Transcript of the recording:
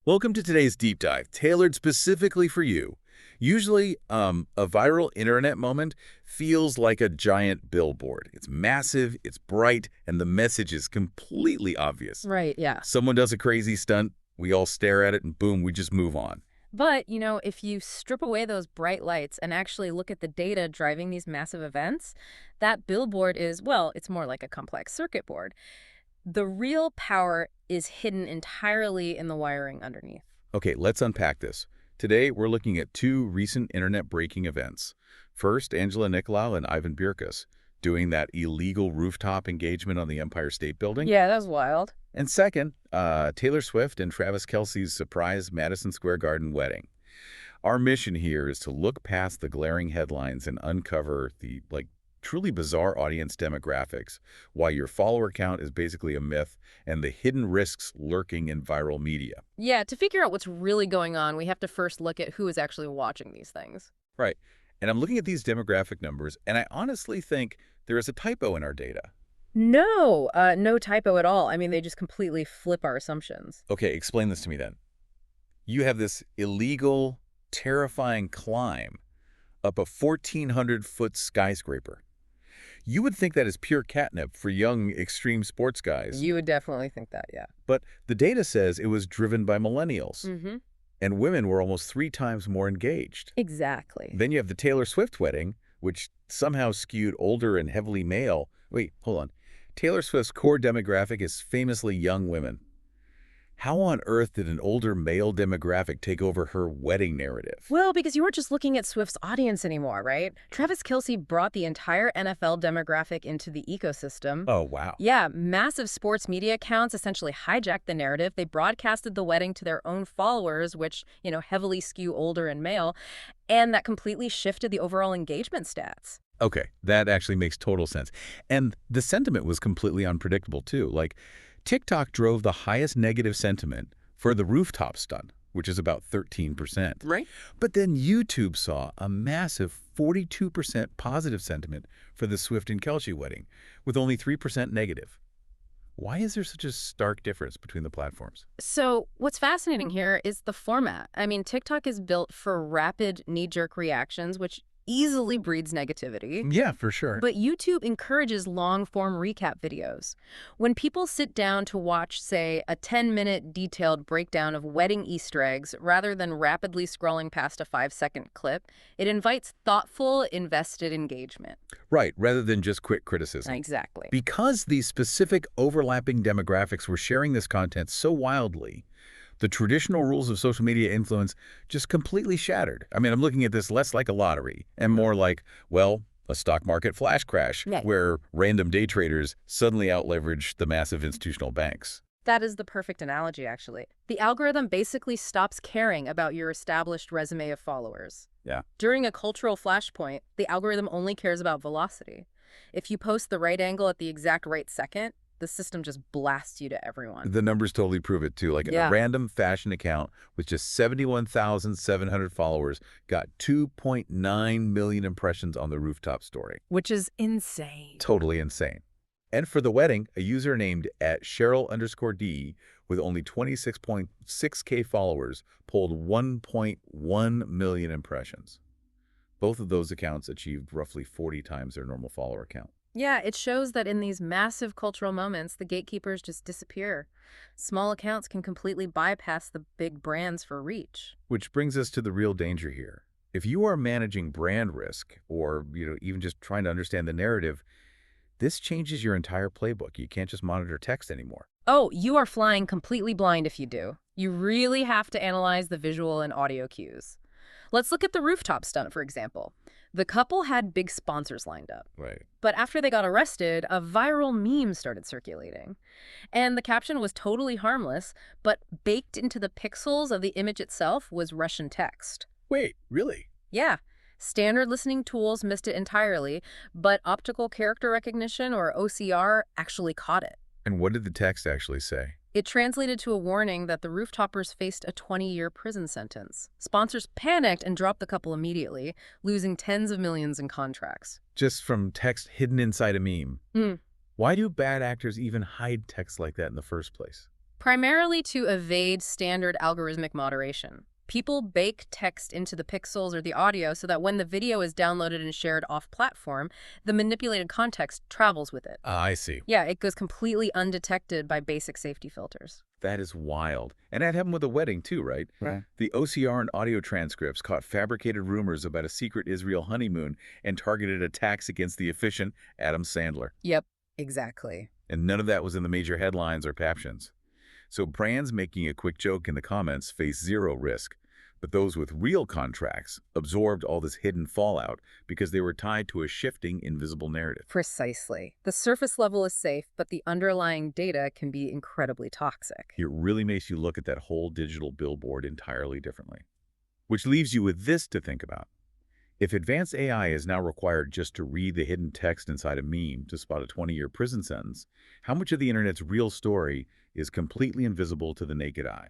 Welcome to today's deep dive, tailored specifically for you. Usually, a viral internet moment feels like a giant billboard. It's massive, it's bright, and the message is completely obvious. Right, yeah. Someone does a crazy stunt, we all stare at it, and boom, we just move on. But, if you strip away those bright lights and actually look at the data driving these massive events, that billboard is, well, it's more like a complex circuit board. The real power is hidden entirely in the wiring underneath. Okay, let's unpack this. Today, we're looking at two recent internet-breaking events. First, Angela Nikolau and Ivan Beerkus doing that illegal rooftop engagement on the Empire State Building. Yeah, that's wild. And second, Taylor Swift and Travis Kelce's surprise Madison Square Garden wedding. Our mission here is to look past the glaring headlines and uncover the, truly bizarre audience demographics, why your follower count is basically a myth, and the hidden risks lurking in viral media. Yeah, to figure out what's really going on, we have to first look at who is actually watching these things. Right. And I'm looking at these demographic numbers, and I honestly think there is a typo in our data. No, no typo at all. I mean, they just completely flip our assumptions. Okay, explain this to me then. You have this illegal, terrifying climb up a 1,400-foot skyscraper. You would think that is pure catnip for young, extreme sports guys. You would definitely think that, yeah. But the data says it was driven by millennials. Mm-hmm. And women were almost 3 times more engaged. Exactly. Then you have the Taylor Swift wedding, which somehow skewed older and heavily male. Wait, hold on. Taylor Swift's core demographic is famously young women. How on earth did an older male demographic take over her wedding narrative? Well, because you weren't just looking at Swift's audience anymore, right? Travis Kelce brought the entire NFL demographic into the ecosystem. Oh, wow. Yeah, massive sports media accounts essentially hijacked the narrative. They broadcasted the wedding to their own followers, which, heavily skew older and male, and that completely shifted the overall engagement stats. Okay, that actually makes total sense. And the sentiment was completely unpredictable, too. TikTok drove the highest negative sentiment for the rooftop stunt, which is about 13%. Right. But then YouTube saw a massive 42% positive sentiment for the Swift and Kelce wedding, with only 3% negative. Why is there such a stark difference between the platforms? So what's fascinating here is the format. I mean, TikTok is built for rapid knee-jerk reactions, which easily breeds negativity. Yeah, for sure. But YouTube encourages long-form recap videos. When people sit down to watch, say, a 10-minute detailed breakdown of wedding Easter eggs rather than rapidly scrolling past a 5-second clip, it invites thoughtful, invested engagement. Right, rather than just quick criticism. Exactly. Because these specific overlapping demographics were sharing this content so wildly, the traditional rules of social media influence just completely shattered. I mean, I'm looking at this less like a lottery and more like, well, a stock market flash crash, Right. where random day traders suddenly out-leverage the massive institutional banks. That is the perfect analogy, actually. The algorithm basically stops caring about your established resume of followers. Yeah. During a cultural flashpoint, the algorithm only cares about velocity. If you post the right angle at the exact right second, the system just blasts you to everyone. The numbers totally prove it, too. Yeah. A random fashion account with just 71,700 followers got 2.9 million impressions on the rooftop story. Which is insane. Totally insane. And for the wedding, a user named @Cheryl_D with only 26.6K followers pulled 1.1 million impressions. Both of those accounts achieved roughly 40 times their normal follower count. Yeah, it shows that in these massive cultural moments, the gatekeepers just disappear. Small accounts can completely bypass the big brands for reach. Which brings us to the real danger here. If you are managing brand risk or, even just trying to understand the narrative, this changes your entire playbook. You can't just monitor text anymore. Oh, you are flying completely blind if you do. You really have to analyze the visual and audio cues. Let's look at the rooftop stunt, for example. The couple had big sponsors lined up. Right. But after they got arrested, a viral meme started circulating. And the caption was totally harmless, but baked into the pixels of the image itself was Russian text. Wait, really? Yeah. Standard listening tools missed it entirely, but optical character recognition, or OCR, actually caught it. And what did the text actually say? It translated to a warning that the rooftoppers faced a 20-year prison sentence. Sponsors panicked and dropped the couple immediately, losing tens of millions in contracts. Just from text hidden inside a meme. Why do bad actors even hide text like that in the first place? Primarily to evade standard algorithmic moderation. People bake text into the pixels or the audio so that when the video is downloaded and shared off-platform, the manipulated context travels with it. Ah, I see. Yeah, it goes completely undetected by basic safety filters. That is wild. And that happened with a wedding too, right? Right. The OCR and audio transcripts caught fabricated rumors about a secret Israel honeymoon and targeted attacks against the efficient Adam Sandler. Yep, exactly. And none of that was in the major headlines or captions. So brands making a quick joke in the comments face zero risk, but those with real contracts absorbed all this hidden fallout because they were tied to a shifting invisible narrative. Precisely. The surface level is safe, but the underlying data can be incredibly toxic. It really makes you look at that whole digital billboard entirely differently. Which leaves you with this to think about. If advanced AI is now required just to read the hidden text inside a meme to spot a 20-year prison sentence, how much of the internet's real story is completely invisible to the naked eye?